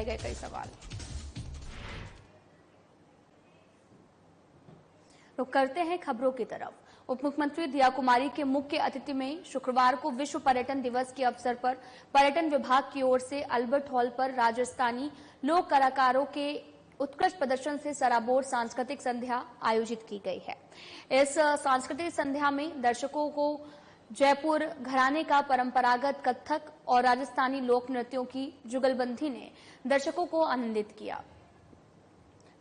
उठाए गए कई सवाल। तो करते हैं खबरों की तरफ। उप मुख्यमंत्री दिया कुमारी के मुख्य अतिथि में शुक्रवार को विश्व पर्यटन दिवस के अवसर पर पर्यटन विभाग की ओर से अल्बर्ट हॉल पर राजस्थानी लोक कलाकारों के उत्कृष्ट प्रदर्शन से सराबोर सांस्कृतिक संध्या आयोजित की गई है। इस सांस्कृतिक संध्या में दर्शकों को जयपुर घराने का परंपरागत कथक और राजस्थानी लोक नृत्यों की जुगलबंदी ने दर्शकों को आनंदित किया।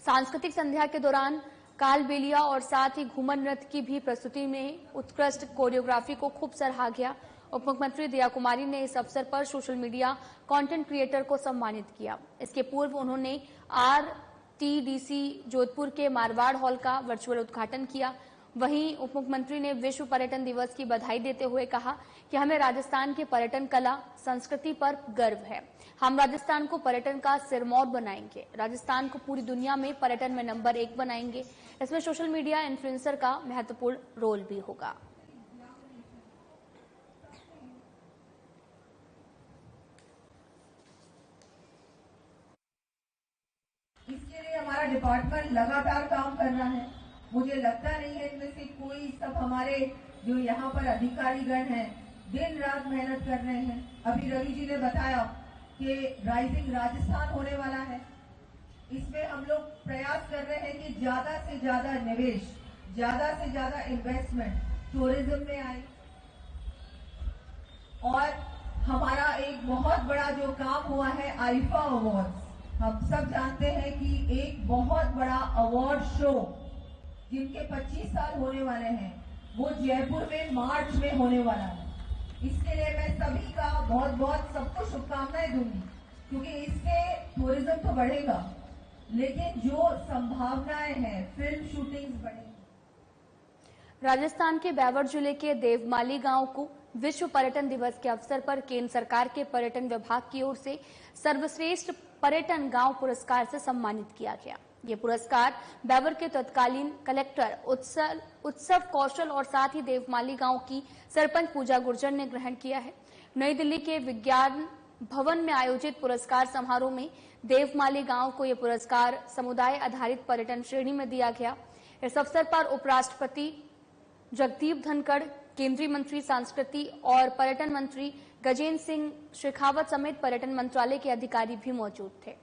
सांस्कृतिक संध्या के दौरान कालबेलिया और साथ ही घूमर नृत्य की भी प्रस्तुति में उत्कृष्ट कोरियोग्राफी को खूब सराहा गया। उप मुख्यमंत्री दिया कुमारी ने इस अवसर पर सोशल मीडिया कंटेंट क्रिएटर को सम्मानित किया। इसके पूर्व उन्होंने RTDC जोधपुर के मारवाड़ हॉल का वर्चुअल उद्घाटन किया। वहीं उप मुख्यमंत्री ने विश्व पर्यटन दिवस की बधाई देते हुए कहा कि हमें राजस्थान के पर्यटन कला संस्कृति पर गर्व है। हम राजस्थान को पर्यटन का सिरमौर बनाएंगे, राजस्थान को पूरी दुनिया में पर्यटन में नंबर 1 बनाएंगे। इसमें सोशल मीडिया इन्फ्लुएंसर का महत्वपूर्ण रोल भी होगा। इसके लिए हमारा डिपार्टमेंट लगातार काम कर रहा है। मुझे लगता नहीं है इनमें से कोई, सब हमारे जो यहाँ पर अधिकारीगण हैं दिन रात मेहनत कर रहे हैं। अभी रवि जी ने बताया कि राइजिंग राजस्थान होने वाला है। इसमें हम लोग प्रयास कर रहे हैं कि ज्यादा से ज्यादा निवेश, ज्यादा से ज्यादा इन्वेस्टमेंट टूरिज्म में आए। और हमारा एक बहुत बड़ा जो काम हुआ है आईफा अवार्ड्स, हम सब जानते हैं कि एक बहुत बड़ा अवार्ड शो जिनके 25 साल होने वाले हैं वो जयपुर में मार्च में होने वाला है। इसके लिए मैं सभी का बहुत बहुत सबको शुभकामनाएं दूंगी, क्योंकि इससे टूरिज्म तो बढ़ेगा, लेकिन जो संभावनाएं हैं फिल्म शूटिंग्स बढ़ेंगी। राजस्थान के ब्यावर जिले के देवमाली गांव को विश्व पर्यटन दिवस के अवसर पर केंद्र सरकार के पर्यटन विभाग की ओर से सर्वश्रेष्ठ पर्यटन गांव पुरस्कार से सम्मानित किया गया। ये पुरस्कार ब्यावर के तत्कालीन कलेक्टर उत्सव कौशल और साथ ही देवमाली गांव की सरपंच पूजा गुर्जर ने ग्रहण किया है। नई दिल्ली के विज्ञान भवन में आयोजित पुरस्कार समारोह में देवमाली गांव को यह पुरस्कार समुदाय आधारित पर्यटन श्रेणी में दिया गया। इस अवसर पर उपराष्ट्रपति जगदीप धनखड़, केंद्रीय मंत्री संस्कृति और पर्यटन मंत्री गजेंद्र सिंह शेखावत समेत पर्यटन मंत्रालय के अधिकारी भी मौजूद थे।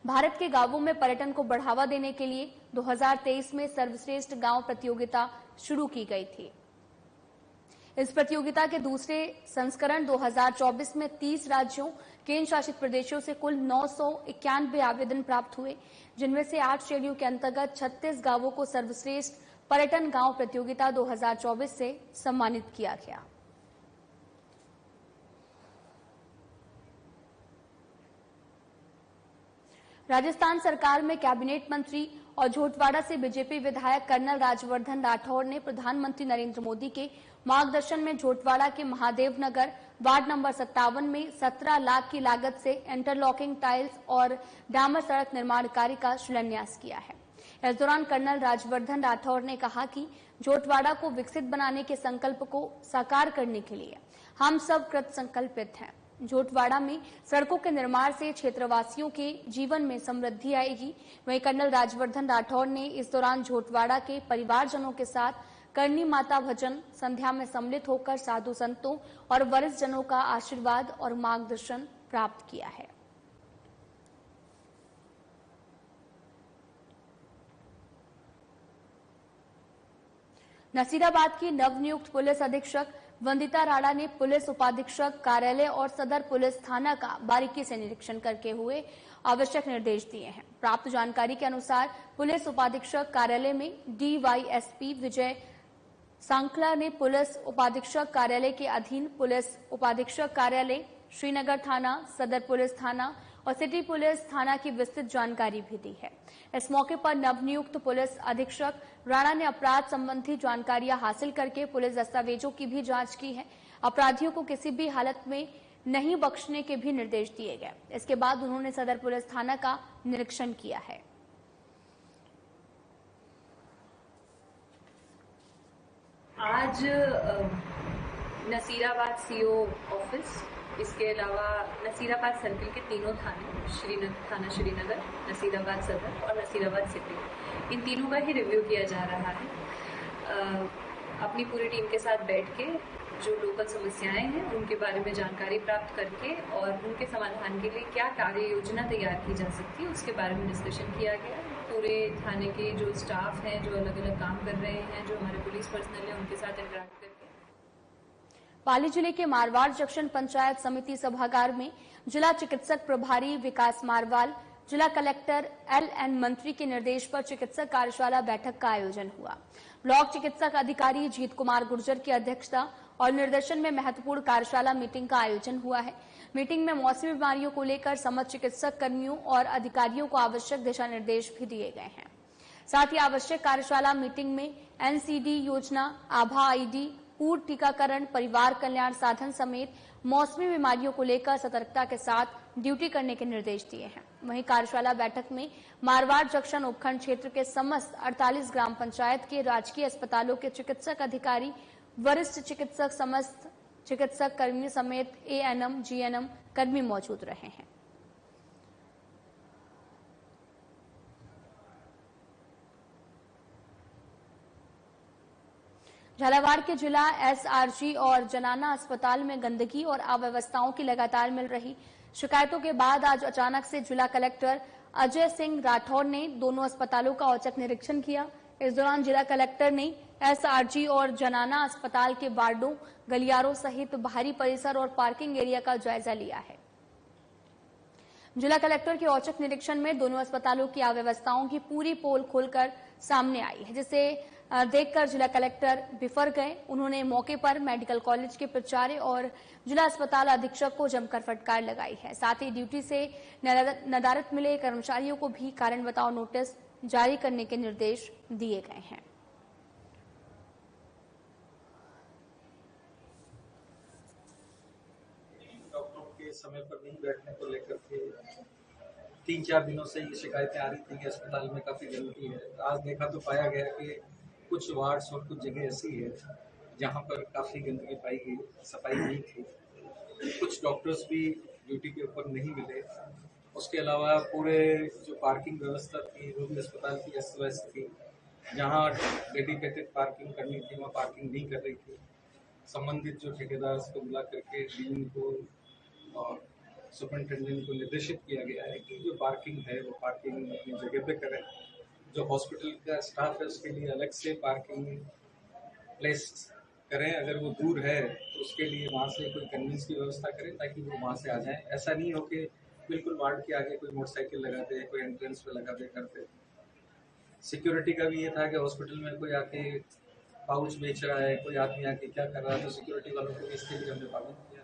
भारत के गांवों में पर्यटन को बढ़ावा देने के लिए 2023 में सर्वश्रेष्ठ गांव प्रतियोगिता शुरू की गई थी। इस प्रतियोगिता के दूसरे संस्करण 2024 में 30 राज्यों, केंद्र शासित प्रदेशों से कुल 991 आवेदन प्राप्त हुए, जिनमें से 8 श्रेणियों के अंतर्गत 36 गांवों को सर्वश्रेष्ठ पर्यटन गांव प्रतियोगिता 2024 से सम्मानित किया गया। राजस्थान सरकार में कैबिनेट मंत्री और झोटवाड़ा से बीजेपी विधायक कर्नल राजवर्धन राठौड़ ने प्रधानमंत्री नरेंद्र मोदी के मार्गदर्शन में झोटवाड़ा के महादेव नगर वार्ड नंबर 57 में 17 लाख की लागत से इंटरलॉकिंग टाइल्स और डामर सड़क निर्माण कार्य का शिलान्यास किया है। इस दौरान कर्नल राजवर्धन राठौड़ ने कहा कि झोटवाड़ा को विकसित बनाने के संकल्प को साकार करने के लिए हम सब कृत संकल्पित हैं। झोटवाड़ा में सड़कों के निर्माण से क्षेत्रवासियों के जीवन में समृद्धि आएगी। वहीं कर्नल राजवर्धन राठौड़ ने इस दौरान झोटवाड़ा के परिवारजनों के साथ करनी माता भजन संध्या में सम्मिलित होकर साधु संतों और वरिष्ठ जनों का आशीर्वाद और मार्गदर्शन प्राप्त किया है। नसीराबाद की नवनियुक्त पुलिस अधीक्षक वंदिता राणा ने पुलिस उपाधीक्षक कार्यालय और सदर पुलिस थाना का बारीकी से निरीक्षण करके हुए आवश्यक निर्देश दिए हैं। प्राप्त जानकारी के अनुसार पुलिस उपाधीक्षक कार्यालय में DYSP विजय सांखला ने पुलिस उपाधीक्षक कार्यालय के अधीन पुलिस उपाधीक्षक कार्यालय, श्रीनगर थाना, सदर पुलिस थाना और सिटी पुलिस थाना की विस्तृत जानकारी भी दी है। इस मौके पर नवनियुक्त पुलिस अधीक्षक राणा ने अपराध संबंधी जानकारियां हासिल करके पुलिस दस्तावेजों की भी जांच की है। अपराधियों को किसी भी हालत में नहीं बख्शने के भी निर्देश दिए गए। इसके बाद उन्होंने सदर पुलिस थाना का निरीक्षण किया है। आज नसीराबाद CO ऑफिस इसके अलावा नसीराबाद सर्किल के तीनों थाने थाना श्रीनगर, नसीराबाद सदर और नसीराबाद सिटी, इन तीनों का ही रिव्यू किया जा रहा है। अपनी पूरी टीम के साथ बैठ के जो लोकल समस्याएं हैं उनके बारे में जानकारी प्राप्त करके और उनके समाधान के लिए क्या कार्य योजना तैयार की जा सकती है उसके बारे में डिस्कशन किया गया। पूरे थाने के जो स्टाफ हैं, जो अलग अलग काम कर रहे हैं, जो हमारे पुलिस पर्सनल है, उनके साथ इंटरेक्ट करके पाली जिले के मारवाड़ जंक्शन पंचायत समिति सभागार में जिला चिकित्सक प्रभारी विकास मारवाल, जिला कलेक्टर LN मंत्री के निर्देश पर चिकित्सक कार्यशाला बैठक का आयोजन हुआ। ब्लॉक चिकित्सक अधिकारी जीत कुमार गुर्जर की अध्यक्षता और निर्देशन में महत्वपूर्ण कार्यशाला मीटिंग का आयोजन हुआ है। मीटिंग में मौसमी बीमारियों को लेकर समस्त चिकित्सक कर्मियों और अधिकारियों को आवश्यक दिशा निर्देश भी दिए गए हैं। साथ ही आवश्यक कार्यशाला मीटिंग में NCD योजना, आभा ID, पूर्व टीकाकरण, परिवार कल्याण साधन समेत मौसमी बीमारियों को लेकर सतर्कता के साथ ड्यूटी करने के निर्देश दिए हैं। वहीं कार्यशाला बैठक में मारवाड़ जंक्शन उपखंड क्षेत्र के समस्त 48 ग्राम पंचायत के राजकीय अस्पतालों के चिकित्सक अधिकारी, वरिष्ठ चिकित्सक, समस्त चिकित्सक कर्मी समेत ANM, GNM कर्मी मौजूद रहे हैं। झालावाड़ के जिला SRG और जनाना अस्पताल में गंदगी और अव्यवस्थाओं की लगातार मिल रही शिकायतों के बाद आज अचानक से जिला कलेक्टर अजय सिंह राठौर ने दोनों अस्पतालों का औचक निरीक्षण किया। इस दौरान जिला कलेक्टर ने SRG और जनाना अस्पताल के वार्डों, गलियारों सहित बाहरी परिसर और पार्किंग एरिया का जायजा लिया है। जिला कलेक्टर के औचक निरीक्षण में दोनों अस्पतालों की अव्यवस्थाओं की पूरी पोल खोलकर सामने आई है, जिसे देखकर जिला कलेक्टर बिफर गए। उन्होंने मौके पर मेडिकल कॉलेज के प्राचार्य और जिला अस्पताल अधीक्षक को जमकर फटकार लगाई है। साथ ही ड्यूटी से नदारत मिले कर्मचारियों को भी कारण बताओ नोटिस जारी करने के निर्देश दिए गए हैं। डॉक्टरों के समय पर नहीं बैठने को लेकर के 3-4 दिनों से ये शिकायतें आ रही थी कि अस्पताल में काफी गंदगी है। आज देखा तो पाया गया कि कुछ वार्ड्स और कुछ जगह ऐसी है जहां पर काफी गंदगी पाई गई, सफाई नहीं थी। कुछ डॉक्टर्स भी ड्यूटी के ऊपर नहीं मिले। उसके अलावा पूरे जो पार्किंग व्यवस्था थी वो भी अस्पताल की अस्त व्यस्त थी। जहाँ डेडिकेटेड पार्किंग करनी थी वहाँ पार्किंग नहीं कर रही थी। संबंधित जो ठेकेदार को बुला करके डीन को और सुपरिटेंडेंट को निर्देशित किया गया है कि जो पार्किंग है वो पार्किंग अपनी जगह पे करें। जो हॉस्पिटल का स्टाफ है उसके लिए अलग से पार्किंग प्लेस करें। अगर वो दूर है तो उसके लिए वहाँ से कोई कन्वींस की व्यवस्था करें ताकि वो वहाँ से आ जाएं। ऐसा नहीं हो कि बिल्कुल वार्ड के आगे कोई मोटरसाइकिल लगा दे, कोई एंट्रेंस पे लगा दे करते। सिक्योरिटी का भी ये था कि हॉस्पिटल में कोई आके पाउच बेच रहा है, कोई आदमी आके क्या कर रहा है, तो सिक्योरिटी वालों को इसके लिए हमने पालन किया।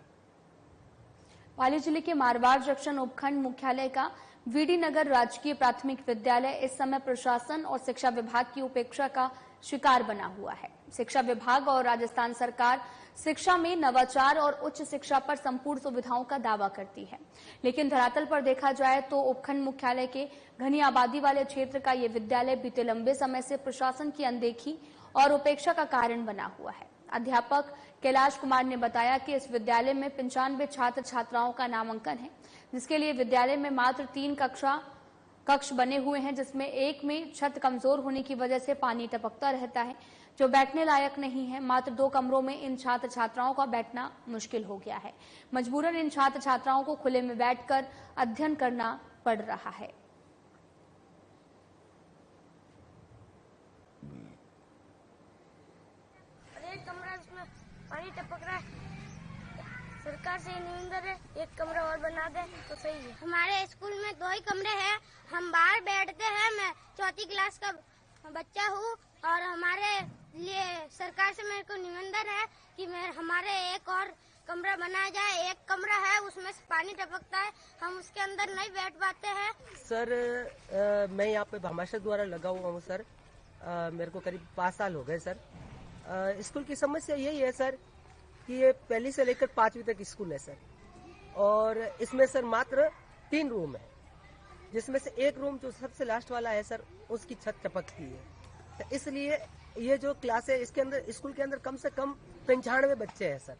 पाली जिले के मारवाड़ जंक्शन उपखंड मुख्यालय का VD नगर राजकीय प्राथमिक विद्यालय इस समय प्रशासन और शिक्षा विभाग की उपेक्षा का शिकार बना हुआ है। शिक्षा विभाग और राजस्थान सरकार शिक्षा में नवाचार और उच्च शिक्षा पर संपूर्ण सुविधाओं का दावा करती है, लेकिन धरातल पर देखा जाए तो उपखंड मुख्यालय के घनी आबादी वाले क्षेत्र का ये विद्यालय बीते लंबे समय से प्रशासन की अनदेखी और उपेक्षा का कारण बना हुआ है। अध्यापक कैलाश कुमार ने बताया कि इस विद्यालय में 95 छात्र छात्राओं का नामांकन है, जिसके लिए विद्यालय में मात्र 3 कक्ष बने हुए हैं, जिसमें एक में छत कमजोर होने की वजह से पानी टपकता रहता है, जो बैठने लायक नहीं है। मात्र 2 कमरों में इन छात्र छात्राओं का बैठना मुश्किल हो गया है। मजबूरन इन छात्र छात्राओं को खुले में बैठकर अध्ययन करना पड़ रहा है। पानी टपक रहा है, सरकार से निवेदन है एक कमरा और बना दे तो सही है। हमारे स्कूल में 2 ही कमरे हैं, हम बाहर बैठते हैं। मैं 4th क्लास का बच्चा हूँ और हमारे लिए सरकार से मेरे को निवेदन है कि हमारे एक और कमरा बनाया जाए। एक कमरा है उसमें से पानी टपकता है, हम उसके अंदर नहीं बैठ पाते हैं। सर मैं यहाँ पे भामाशाह द्वारा लगा हुआ हूँ सर। मेरे को करीब 5 साल हो गए सर। स्कूल की समस्या यही है सर कि ये 1ली से लेकर 5वीं तक स्कूल है सर, और इसमें सर मात्र 3 रूम है, जिसमें से एक रूम जो सबसे लास्ट वाला है सर उसकी छत टपकती है। तो इसलिए ये जो क्लास है इसके अंदर स्कूल के अंदर कम से कम 95 बच्चे हैं सर।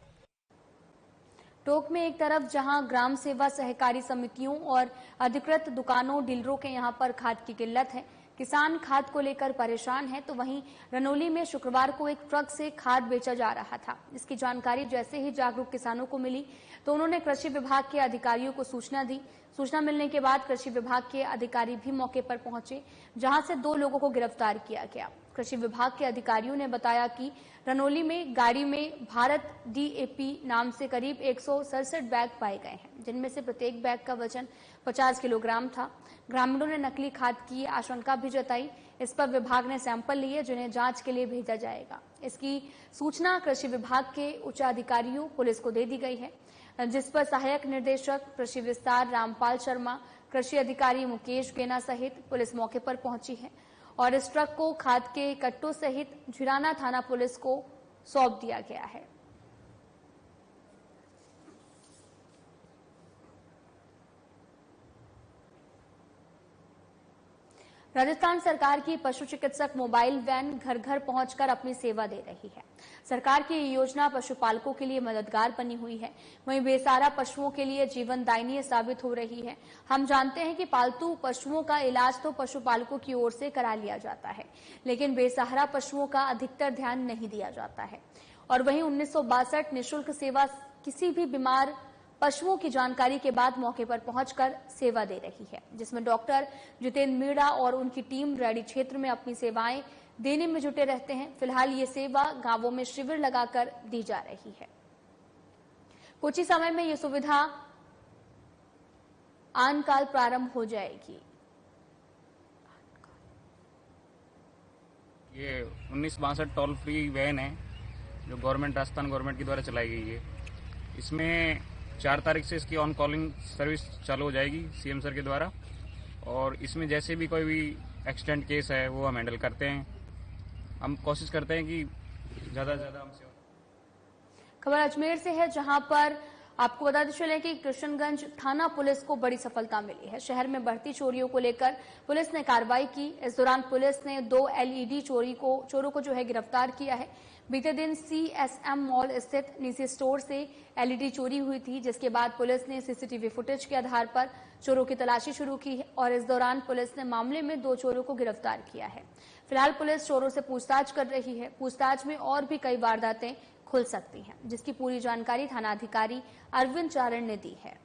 टोंक में एक तरफ जहां ग्राम सेवा सहकारी समितियों और अधिकृत दुकानों डीलरों के यहां पर खाद की किल्लत है, किसान खाद को लेकर परेशान है, तो वहीं रनौली में शुक्रवार को एक ट्रक से खाद बेचा जा रहा था। इसकी जानकारी जैसे ही जागरूक किसानों को मिली तो उन्होंने कृषि विभाग के अधिकारियों को सूचना दी। सूचना मिलने के बाद कृषि विभाग के अधिकारी भी मौके पर पहुंचे, जहां से 2 लोगों को गिरफ्तार किया गया। कृषि विभाग के अधिकारियों ने बताया कि रनौली में गाड़ी में भारत DAP नाम से करीब 167 बैग पाए गए हैं, जिनमें से प्रत्येक बैग का वजन 50 किलोग्राम था। ग्रामीणों ने नकली खाद की आशंका भी जताई। इस पर विभाग ने सैंपल लिए, जिन्हें जांच के लिए भेजा जाएगा। इसकी सूचना कृषि विभाग के उच्च अधिकारियों पुलिस को दे दी गई है, जिस पर सहायक निदेशक कृषि विस्तार रामपाल शर्मा, कृषि अधिकारी मुकेश गेना सहित पुलिस मौके पर पहुंची है और इस ट्रक को खाद के कट्टों सहित झिराना थाना पुलिस को सौंप दिया गया है। राजस्थान सरकार की पशु चिकित्सक मोबाइल वैन घर घर पहुंचकर अपनी सेवा दे रही है। सरकार की ये योजना पशुपालकों के लिए मददगार बनी हुई है, वहीं बेसहारा पशुओं के लिए जीवनदायिनी साबित हो रही है। हम जानते हैं कि पालतू पशुओं का इलाज तो पशुपालकों की ओर से करा लिया जाता है, लेकिन बेसहारा पशुओं का अधिकतर ध्यान नहीं दिया जाता है। और वहीं 1962 निःशुल्क सेवा किसी भी बीमार पशुओं की जानकारी के बाद मौके पर पहुंचकर सेवा दे रही है, जिसमें डॉक्टर जितेंद्र मीणा और उनकी टीम रैडी क्षेत्र में अपनी सेवाएं देने में जुटे रहते हैं। फिलहाल ये सेवा गांवों में शिविर लगाकर दी जा रही है। कुछ ही समय में ये सुविधा आनकाल प्रारंभ हो जाएगी। ये 1962 टोल फ्री वैन है जो राजस्थान गवर्नमेंट की द्वारा चलाई गई है। इसमें 4 तारीख से इसकी ऑन कॉलिंग सर्विस चालू हो जाएगी CM सर के द्वारा, और इसमें जैसे भी कोई भी एक्सीडेंट केस है वो हम हैंडल करते हैं। हम कोशिश करते हैं कि ज़्यादा से ज़्यादा हमसे। खबर अजमेर से है, जहां पर आपको बताते चले कि कृष्णगंज थाना पुलिस को बड़ी सफलता मिली है। शहर में बढ़ती चोरियों को लेकर पुलिस ने कार्रवाई की। इस दौरान पुलिस ने 2 LED चोरों को जो है गिरफ्तार किया है। बीते दिन CSM मॉल स्थित निजी स्टोर से LED चोरी हुई थी, जिसके बाद पुलिस ने CCTV फुटेज के आधार पर चोरों की तलाशी शुरू की है और इस दौरान पुलिस ने मामले में 2 चोरों को गिरफ्तार किया है। फिलहाल पुलिस चोरों से पूछताछ कर रही है। पूछताछ में और भी कई वारदातें खुल सकती हैं, जिसकी पूरी जानकारी थानाधिकारी अरविंद चारण ने दी है।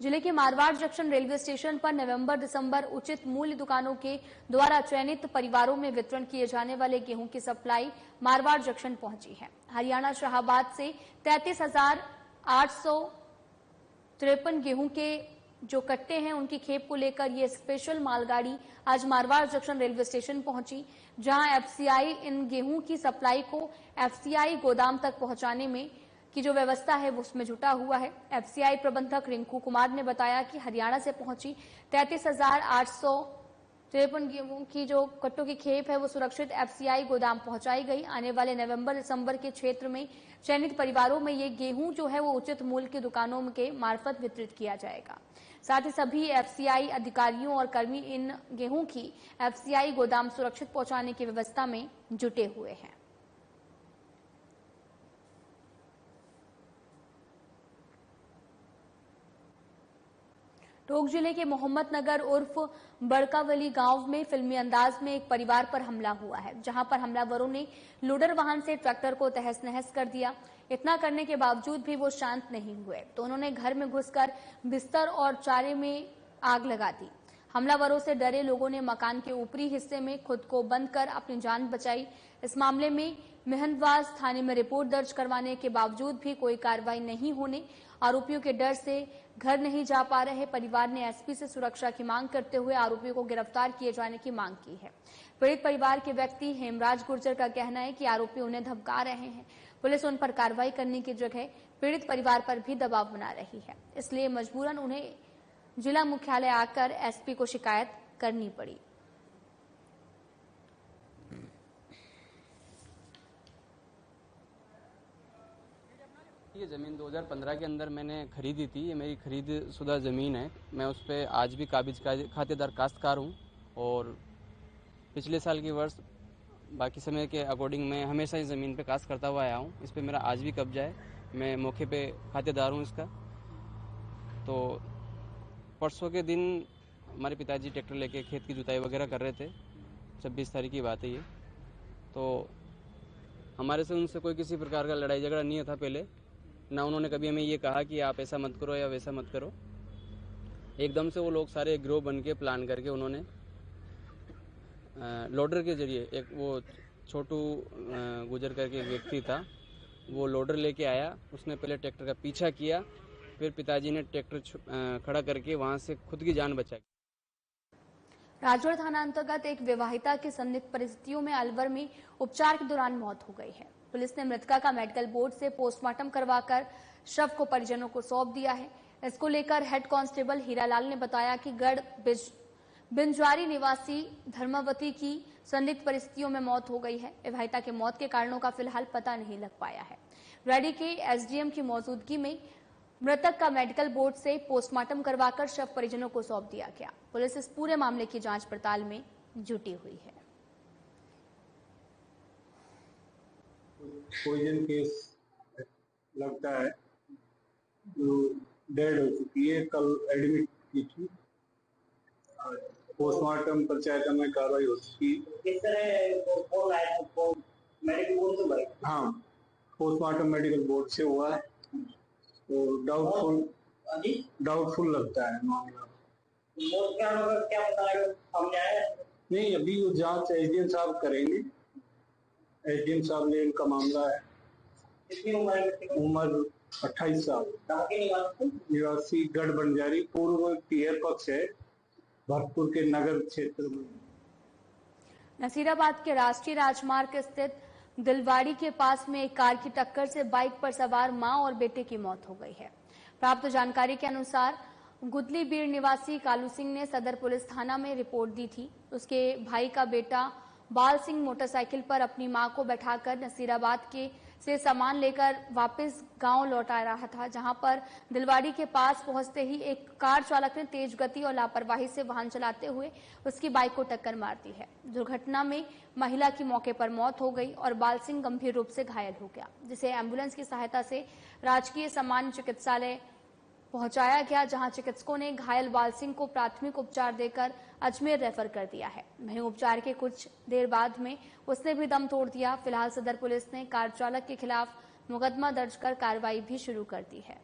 जिले के मारवाड़ जंक्शन रेलवे स्टेशन पर नवंबर-दिसंबर उचित मूल्य दुकानों के द्वारा चयनित परिवारों में वितरण किए जाने वाले गेहूं की सप्लाई मारवाड़ जंक्शन पहुंची है। हरियाणा शाहबाद से 33,853 गेहूं के जो कट्टे हैं उनकी खेप को लेकर ये स्पेशल मालगाड़ी आज मारवाड़ जंक्शन रेलवे स्टेशन पहुंची, जहां FCI इन गेहूं की सप्लाई को FCI गोदाम तक पहुंचाने में की जो व्यवस्था है वो उसमें जुटा हुआ है। FCI प्रबंधक रिंकू कुमार ने बताया कि हरियाणा से पहुंची 33,853 गेहूं की जो कट्टों की खेप है वो सुरक्षित FCI गोदाम पहुंचाई गई। आने वाले नवंबर-दिसंबर के क्षेत्र में चयनित परिवारों में ये गेहूं जो है वो उचित मूल्य की दुकानों के मार्फत वितरित किया जाएगा। साथ ही सभी FCI अधिकारियों और कर्मी इन गेहूं की FCI गोदाम सुरक्षित पहुंचाने की व्यवस्था में जुटे हुए हैं। टोंक जिले के मोहम्मदनगर उर्फ बड़कावली गांव में फिल्मी अंदाज में एक परिवार पर हमला हुआ है, जहां पर हमलावरों ने लोडर वाहन से ट्रैक्टर को तहस-नहस कर दिया। इतना करने के बावजूद भी वो शांत नहीं हुए, तो उन्होंने घर में घुसकर बिस्तर और चारे में आग लगा दी। हमलावरों से डरे लोगों ने मकान के ऊपरी हिस्से में खुद को बंद कर अपनी जान बचाई। इस मामले में मेहंदवास थाने में रिपोर्ट दर्ज करवाने के बावजूद भी कोई कार्रवाई नहीं होने, आरोपियों के डर से घर नहीं जा पा रहे परिवार ने SP से सुरक्षा की मांग करते हुए आरोपियों को गिरफ्तार किए जाने की मांग की है। पीड़ित परिवार के व्यक्ति हेमराज गुर्जर का कहना है कि आरोपी उन्हें धमका रहे हैं। पुलिस उन पर कार्रवाई करने की जगह पीड़ित परिवार पर भी दबाव बना रही है, इसलिए मजबूरन उन्हें जिला मुख्यालय आकर SP को शिकायत करनी पड़ी। ये ज़मीन 2015 के अंदर मैंने खरीदी थी। ये मेरी खरीद शुदा ज़मीन है। मैं उस पर आज भी काबिज खातेदार काश्तकार हूँ और पिछले साल की वर्ष बाकी समय के अकॉर्डिंग मैं हमेशा इस ज़मीन पे कास्ट करता हुआ आया हूँ। इस पे मेरा आज भी कब्जा है, मैं मौके पे खातेदार हूँ इसका। तो परसों के दिन हमारे पिताजी ट्रैक्टर लेके खेत की जुताई वगैरह कर रहे थे, 26 तारीख की बात है ये। तो हमारे से उनसे कोई किसी प्रकार का लड़ाई झगड़ा नहीं था पहले, ना उन्होंने कभी हमें ये कहा कि आप ऐसा मत करो या वैसा मत करो। एकदम से वो लोग सारे ग्रोह बन के प्लान करके उन्होंने लोडर के जरिए, एक वो छोटू गुजर करके एक व्यक्ति था, वो लोडर लेके आया, उसने पहले ट्रैक्टर का पीछा किया, फिर पिताजी ने ट्रैक्टर खड़ा करके वहां से खुद की जान बचाई। राजौर थाना अंतर्गत एक विवाहिता की संदिग्ध परिस्थितियों में अलवर में उपचार के दौरान मौत हो गई है। पुलिस ने मृतका का मेडिकल बोर्ड से पोस्टमार्टम करवाकर शव को परिजनों को सौंप दिया है। इसको लेकर हेड कांस्टेबल हीरालाल ने बताया कि गढ़ बिंजवारी निवासी धर्मावती की संदिग्ध परिस्थितियों में मौत हो गई है। विवाहिता के मौत के कारणों का फिलहाल पता नहीं लग पाया है। रेडी के एसडीएम की मौजूदगी में मृतक का मेडिकल बोर्ड से पोस्टमार्टम करवाकर शव परिजनों को सौंप दिया गया। पुलिस इस पूरे मामले की जांच पड़ताल में जुटी हुई है। पॉइजन केस लगता है, जो डेड हो चुकी है, कल एडमिट की थी। पोस्टमार्टम पंचायत में कार्रवाई हो चुकी है। हाँ, पोस्टमार्टम मेडिकल बोर्ड से हुआ है, तो डाउटफुल लगता है मामला। नहीं, अभी वो जांच एसडीएम साहब करेंगे। एसडीएम साहब ने इनका मामला है। उम्र 28 साल, निवासी गढ़ बंजारी, पूर्व पीयर पक्ष है, भरतपुर के नगर क्षेत्र में। नसीराबाद के राष्ट्रीय राजमार्ग स्थित दिलवाड़ी के पास में एक कार की टक्कर से बाइक पर सवार मां और बेटे की मौत हो गई है। प्राप्त जानकारी के अनुसार गुदली बीड़ निवासी कालू सिंह ने सदर पुलिस थाना में रिपोर्ट दी थी। उसके भाई का बेटा बाल सिंह मोटरसाइकिल पर अपनी मां को बैठाकर नसीराबाद से सामान लेकर वापस गांव लौट आ रहा था, जहां पर दिलवाड़ी के पास पहुंचते ही एक कार चालक ने तेज गति और लापरवाही से वाहन चलाते हुए उसकी बाइक को टक्कर मार दी है। दुर्घटना में महिला की मौके पर मौत हो गई और बाल सिंह गंभीर रूप से घायल हो गया, जिसे एम्बुलेंस की सहायता से राजकीय सामान्य चिकित्सालय पहुंचाया गया, जहां चिकित्सकों ने घायल बाल सिंह को प्राथमिक उपचार देकर अजमेर रेफर कर दिया है। वहीं उपचार के कुछ देर बाद में उसने भी दम तोड़ दिया। फिलहाल सदर पुलिस ने कार चालक के खिलाफ मुकदमा दर्ज कर कार्रवाई भी शुरू कर दी है।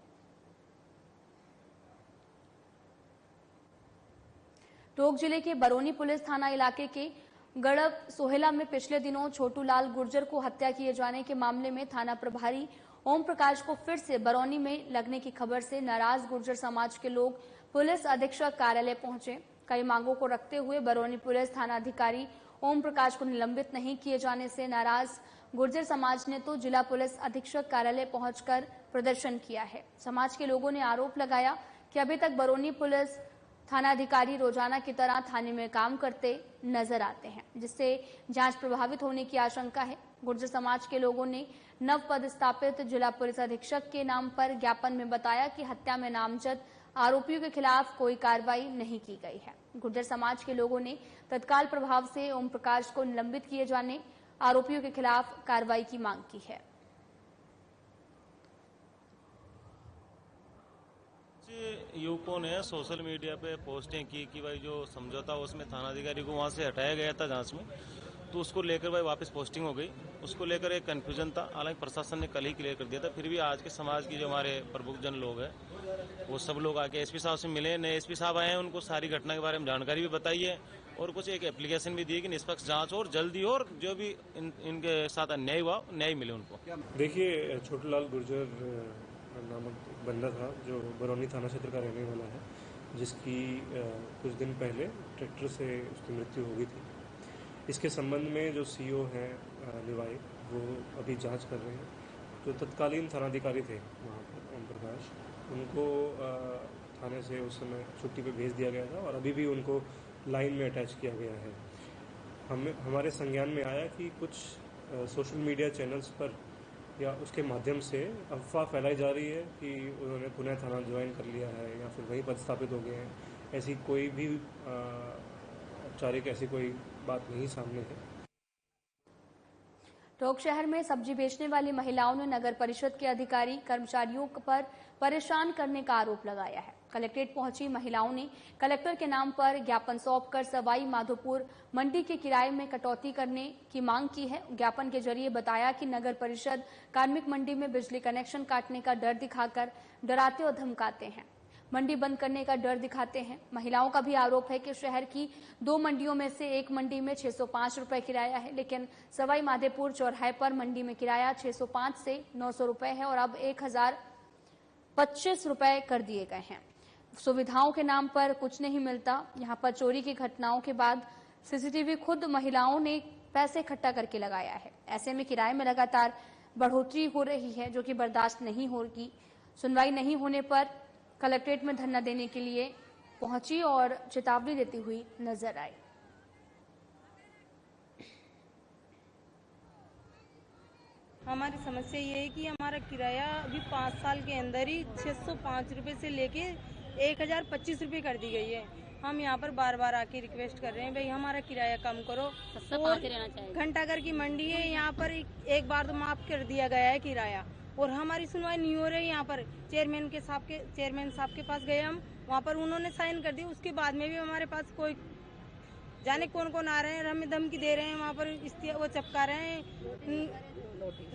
टोंक जिले के बरौनी पुलिस थाना इलाके के गड़ब सोहेला में पिछले दिनों छोटूलाल गुर्जर को हत्या किए जाने के मामले में थाना प्रभारी ओम प्रकाश को फिर से बरौनी में लगने की खबर से नाराज गुर्जर समाज के लोग पुलिस अधीक्षक कार्यालय पहुंचे। कई मांगों को रखते हुए बरौनी पुलिस थाना अधिकारी ओम प्रकाश को निलंबित नहीं किए जाने से नाराज गुर्जर समाज ने तो जिला पुलिस अधीक्षक कार्यालय पहुंचकर प्रदर्शन किया है। समाज के लोगों ने आरोप लगाया कि अभी तक बरौनी पुलिस थाना अधिकारी रोजाना की तरह थाने में काम करते नजर आते हैं, जिससे जांच प्रभावित होने की आशंका है। गुर्जर समाज के लोगों ने नव पदस्थापित जिला पुलिस अधीक्षक के नाम पर ज्ञापन में बताया कि हत्या में नामजद आरोपियों के खिलाफ कोई कार्रवाई नहीं की गई है। गुर्जर समाज के लोगों ने तत्काल प्रभाव से ओम प्रकाश को निलंबित किए जाने, आरोपियों के खिलाफ कार्रवाई की मांग की है। युवकों ने सोशल मीडिया पे पोस्टिंग की कि भाई जो समझौता उसमें थाना अधिकारी को वहां से हटाया गया था जांच में, तो उसको लेकर भाई वापस पोस्टिंग हो गई। उसको लेकर एक कंफ्यूजन था, हालांकि प्रशासन ने कल ही क्लियर कर दिया था। फिर भी आज के समाज की जो हमारे प्रमुख जन लोग हैं वो सब लोग आके एसपी साहब से मिले। नए एसपी साहब आए हैं, उनको सारी घटना के बारे में जानकारी भी बताई है और कुछ एक एप्लीकेशन भी दी कि निष्पक्ष जांच और जल्दी और जो भी इनके साथ अन्याय हुआ न्याय मिले उनको। देखिए, छोटूलाल गुर्जर नामक बंदा था जो बरौनी थाना क्षेत्र का रहने वाला है, जिसकी कुछ दिन पहले ट्रैक्टर से उसकी मृत्यु हो गई थी। इसके संबंध में जो सीओ हैं निवाई, वो अभी जांच कर रहे हैं। जो तत्कालीन थानाधिकारी थे वहाँ पर ओम प्रकाश, उनको थाने से उस समय छुट्टी पे भेज दिया गया था और अभी भी उनको लाइन में अटैच किया गया है। हमारे संज्ञान में आया कि कुछ सोशल मीडिया चैनल्स पर या उसके माध्यम से अफवाह फैलाई जा रही है कि उन्होंने पुनः थाना ज्वाइन कर लिया है या फिर वहीं पदस्थापित हो गए हैं। ऐसी कोई भी औपचारिक ऐसी कोई बात नहीं सामने है। टोंक शहर में सब्जी बेचने वाली महिलाओं ने नगर परिषद के अधिकारी कर्मचारियों पर परेशान करने का आरोप लगाया है। कलेक्ट्रेट पहुंची महिलाओं ने कलेक्टर के नाम पर ज्ञापन सौंपकर सवाई माधोपुर मंडी के किराए में कटौती करने की मांग की है। ज्ञापन के जरिए बताया कि नगर परिषद कार्मिक मंडी में बिजली कनेक्शन काटने का डर दिखाकर डराते और धमकाते हैं, मंडी बंद करने का डर दिखाते हैं। महिलाओं का भी आरोप है कि शहर की 2 मंडियों में से एक मंडी में 605 रुपए किराया है, लेकिन सवाई माधोपुर चौराहे पर मंडी में किराया 605 से 900 रुपए है और अब 1025 रुपए कर दिए गए हैं। सुविधाओं के नाम पर कुछ नहीं मिलता। यहां पर चोरी की घटनाओं के बाद सीसीटीवी खुद महिलाओं ने पैसे इकट्ठा करके लगाया है। ऐसे में किराए में लगातार बढ़ोतरी हो रही है, जो कि बर्दाश्त नहीं होगी। सुनवाई नहीं होने पर कलेक्ट्रेट में धरना देने के लिए पहुंची और चेतावनी देती हुई नजर आई। हमारी समस्या ये है कि हमारा किराया अभी 5 साल के अंदर ही 605 रुपए से लेके 1025 रुपए कर दी गई है। हम यहाँ पर बार बार आके रिक्वेस्ट कर रहे हैं, भाई हमारा किराया कम करो। और घंटाघर की मंडी है, यहाँ पर एक बार तो माफ कर दिया गया है किराया और हमारी सुनवाई नहीं हो रही। यहाँ पर चेयरमैन साहब के पास गए हम, वहाँ पर उन्होंने साइन कर दिया। उसके बाद में भी हमारे पास कोई जाने कौन कौन आ रहे हैं और हमें धमकी दे रहे हैं। वहाँ पर वो चिपका रहे हैं,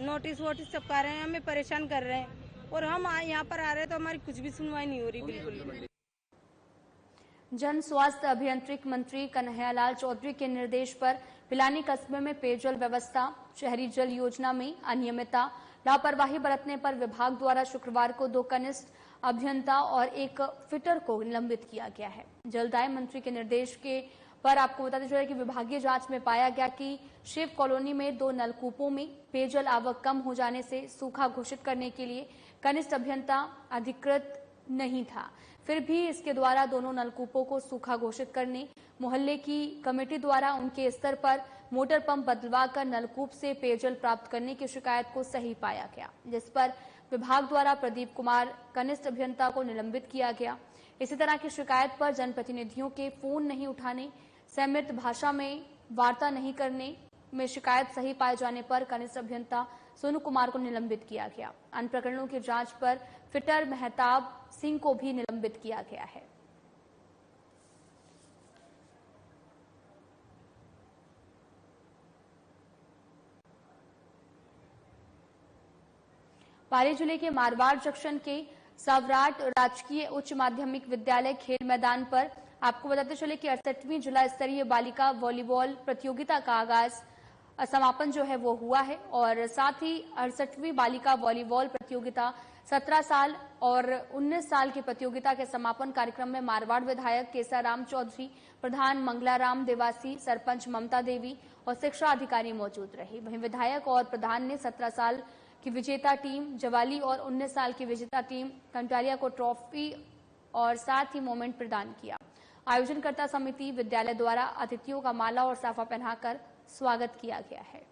नोटिस वोटिस चिपका रहे हैं, हमें परेशान कर रहे हैं। और हम यहाँ पर आ रहे हैं तो हमारी कुछ भी सुनवाई नहीं हो रही बिल्कुल। जन स्वास्थ्य अभियांत्रिकी मंत्री कन्हैयालाल चौधरी के निर्देश पर पिलानी कस्बे में पेयजल व्यवस्था, शहरी जल योजना में अनियमितता, लापरवाही बरतने पर विभाग द्वारा शुक्रवार को 2 कनिष्ठ अभियंता और 1 फिटर को निलंबित किया गया है। जलदाय मंत्री के निर्देश के पर आपको बताते चले कि विभागीय जांच में पाया गया कि शिव कॉलोनी में 2 नलकूपों में पेयजल आवक कम हो जाने से सूखा घोषित करने के लिए कनिष्ठ अभियंता अधिकृत नहीं था। फिर भी इसके द्वारा दोनों नलकूपों को सूखा घोषित करने, मोहल्ले की कमेटी द्वारा उनके स्तर पर मोटर पंप बदलवाकर नलकूप से पेयजल प्राप्त करने की शिकायत को सही पाया गया, जिस पर विभाग द्वारा प्रदीप कुमार कनिष्ठ अभियंता को निलंबित किया गया। इसी तरह की शिकायत पर जनप्रतिनिधियों के फोन नहीं उठाने, संमित भाषा में वार्ता नहीं करने में शिकायत सही पाए जाने पर कनिष्ठ अभियंता सोनू कुमार को निलंबित किया गया। अन्य प्रकरणों की जांच पर फिटर मेहताब सिंह को भी निलंबित किया गया है। पाली जिले के मारवाड़ जंक्शन के सवराट राजकीय उच्च माध्यमिक विद्यालय खेल मैदान पर आपको बताते चले कि 68वीं जिला स्तरीय बालिका वॉलीबॉल प्रतियोगिता का समापन जो है वो हुआ है और साथ ही 68वीं बालिका वॉलीबॉल प्रतियोगिता 17 साल और 19 साल की प्रतियोगिता के समापन कार्यक्रम में मारवाड़ विधायक केसाराम चौधरी, प्रधान मंगलाराम देवासी, सरपंच ममता देवी और शिक्षा अधिकारी मौजूद रही। वहीं विधायक और प्रधान ने 17 साल की विजेता टीम जवाली और 19 साल की विजेता टीम कंटारिया को ट्रॉफी और साथ ही मोमेंट प्रदान किया। आयोजनकर्ता समिति विद्यालय द्वारा अतिथियों का माला और साफा पहनाकर स्वागत किया गया है।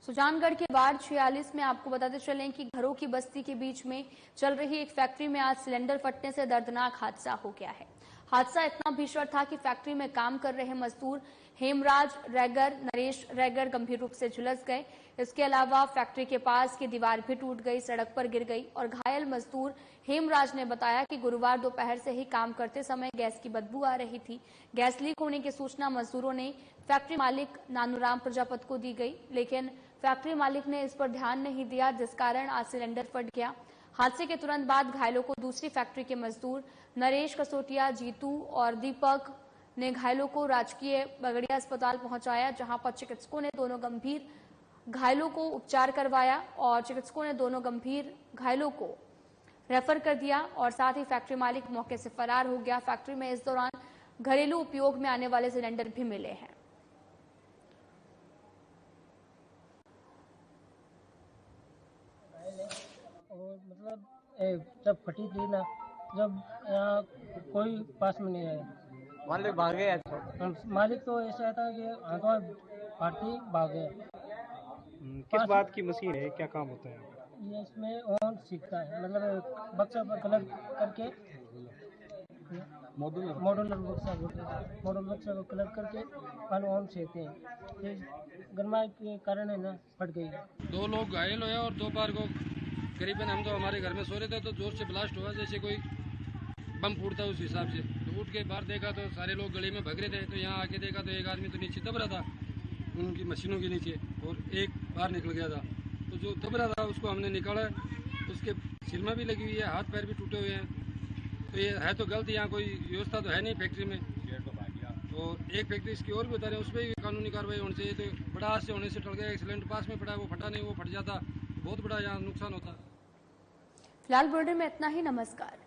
सुजानगढ़ के वार्ड 46 में आपको बताते चलें कि घरों की बस्ती के बीच में चल रही एक फैक्ट्री में आज सिलेंडर फटने से दर्दनाक हादसा हो गया है। हादसा इतना भीषण था कि फैक्ट्री में काम कर रहे मजदूर हेमराज रैगर, नरेश रैगर गंभीर रूप से झुलस गए। इसके अलावा फैक्ट्री के पास की दीवार भी टूट गई, सड़क पर गिर गई और घायल मजदूर हेमराज ने बताया कि गुरुवार दोपहर से ही काम करते समय गैस की बदबू आ रही थी। गैस लीक होने की सूचना मजदूरों ने फैक्ट्री मालिक नानूराम प्रजापत को दी गई, लेकिन फैक्ट्री मालिक ने इस पर ध्यान नहीं दिया, जिस कारण आज सिलेंडर फट गया। हादसे के तुरंत बाद घायलों को दूसरी फैक्ट्री के मजदूर नरेश कसोटिया, जीतू और दीपक ने घायलों को राजकीय बगड़िया अस्पताल पहुंचाया, जहां पर चिकित्सकों ने दोनों गंभीर घायलों को उपचार करवाया और चिकित्सकों ने दोनों गंभीर घायलों को रेफर कर दिया और साथ ही फैक्ट्री मालिक मौके से फरार हो गया। फैक्ट्री में इस दौरान घरेलू उपयोग में आने वाले सिलेंडर भी मिले हैं। और मतलब जब फटी थी ना, जब यहाँ कोई पास में नहीं आया, मालिक भाग गया। मालिक तो ऐसा था कि हाथों फाटी भाग गया। किस बात की मशीन है, क्या काम होता है? ये इसमें ऑन सीखता है, मतलब बक्सा पर कलर करके मॉडुलर बक्सा को कलर करके ऑन सेकते हैं। ये गर्मा के कारण है ना फट गई है। 2 लोग घायल हुए और दोपहर को करीबन हम तो हमारे घर में सो रहे थे तो जोर से ब्लास्ट हुआ, जैसे कोई बम फूटता उस हिसाब से। तो उठ के बाहर देखा तो सारे लोग गली में भग रहे थे, तो यहाँ आके देखा तो एक आदमी तो नीचे दब रहा था उनकी मशीनों के नीचे और एक बाहर निकल गया था। तो जो दब रहा था उसको हमने निकाला, उसके सिर में भी लगी हुई है, हाथ पैर भी टूटे हुए हैं। तो ये है तो गलत, यहाँ कोई व्यवस्था तो है नहीं फैक्ट्री में। और एक फैक्ट्री इसकी और भी बता रहे हैं, उस पर भी कानूनी कार्रवाई होनी चाहिए। तो बड़ा हादसे होने से टल गया, एक सिलेंडर पास में पड़ा, वो फटा नहीं, वो फट जाता, बहुत बड़ा यहाँ नुकसान होता। फिलहाल बुलेटिन में इतना ही। नमस्कार।